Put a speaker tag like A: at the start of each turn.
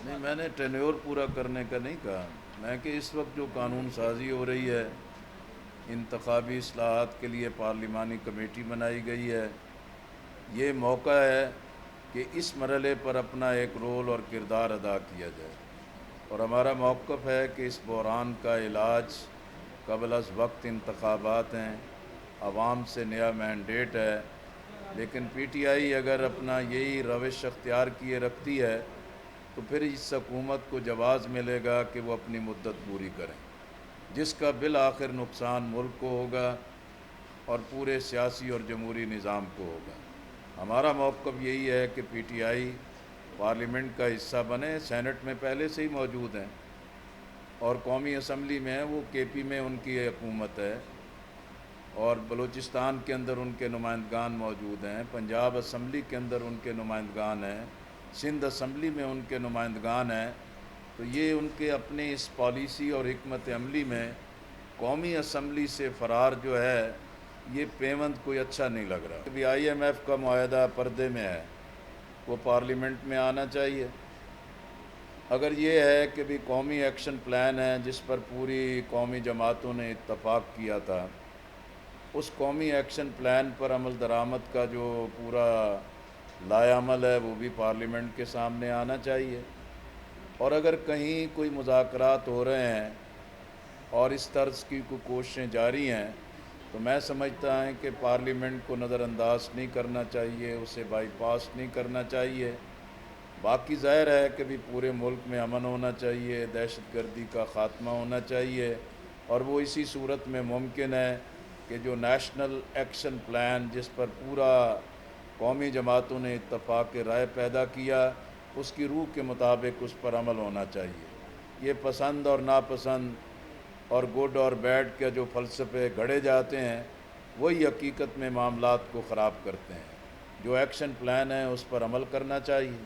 A: نہیں، میں نے ٹینیور پورا کرنے کا نہیں کہا، میں کہ اس وقت جو قانون سازی ہو رہی ہے، انتخابی اصلاحات کے لیے پارلیمانی کمیٹی بنائی گئی ہے، یہ موقع ہے کہ اس مرحلے پر اپنا ایک رول اور کردار ادا کیا جائے، اور ہمارا موقف ہے کہ اس بحران کا علاج قبل از وقت انتخابات ہیں، عوام سے نیا مینڈیٹ ہے، لیکن پی ٹی آئی اگر اپنا یہی روش اختیار کیے رکھتی ہے تو پھر اس حکومت کو جواز ملے گا کہ وہ اپنی مدت پوری کریں، جس کا بالآخر نقصان ملک کو ہوگا اور پورے سیاسی اور جمہوری نظام کو ہوگا۔ ہمارا موقف یہی ہے کہ پی ٹی آئی پارلیمنٹ کا حصہ بنے، سینٹ میں پہلے سے ہی موجود ہیں اور قومی اسمبلی میں وہ کے پی میں ان کی حکومت ہے، اور بلوچستان کے اندر ان کے نمائندگان موجود ہیں، پنجاب اسمبلی کے اندر ان کے نمائندگان ہیں، سندھ اسمبلی میں ان کے نمائندگان ہیں، تو یہ ان کے اپنے اس پالیسی اور حکمت عملی میں قومی اسمبلی سے فرار جو ہے، یہ پیوند کوئی اچھا نہیں لگ رہا۔ ابھی آئی ایم ایف کا معاہدہ پردے میں ہے، وہ پارلیمنٹ میں آنا چاہیے۔ اگر یہ ہے کہ بھی قومی ایکشن پلان ہے جس پر پوری قومی جماعتوں نے اتفاق کیا تھا، اس قومی ایکشن پلان پر عمل درآمد کا جو پورا لائے عمل ہے وہ بھی پارلیمنٹ کے سامنے آنا چاہیے، اور اگر کہیں کوئی مذاکرات ہو رہے ہیں اور اس طرز کی کوئی کوششیں جاری ہیں تو میں سمجھتا ہوں کہ پارلیمنٹ کو نظر انداز نہیں کرنا چاہیے، اسے بائی پاس نہیں کرنا چاہیے۔ باقی ظاہر ہے کہ بھی پورے ملک میں امن ہونا چاہیے، دہشت گردی کا خاتمہ ہونا چاہیے، اور وہ اسی صورت میں ممکن ہے کہ جو نیشنل ایکشن پلان جس پر پورا قومی جماعتوں نے اتفاق رائے پیدا کیا، اس کی روح کے مطابق اس پر عمل ہونا چاہیے۔ یہ پسند اور ناپسند اور گڈ اور بیڈ کے جو فلسفے گھڑے جاتے ہیں، وہی حقیقت میں معاملات کو خراب کرتے ہیں۔ جو ایکشن پلان ہے اس پر عمل کرنا چاہیے۔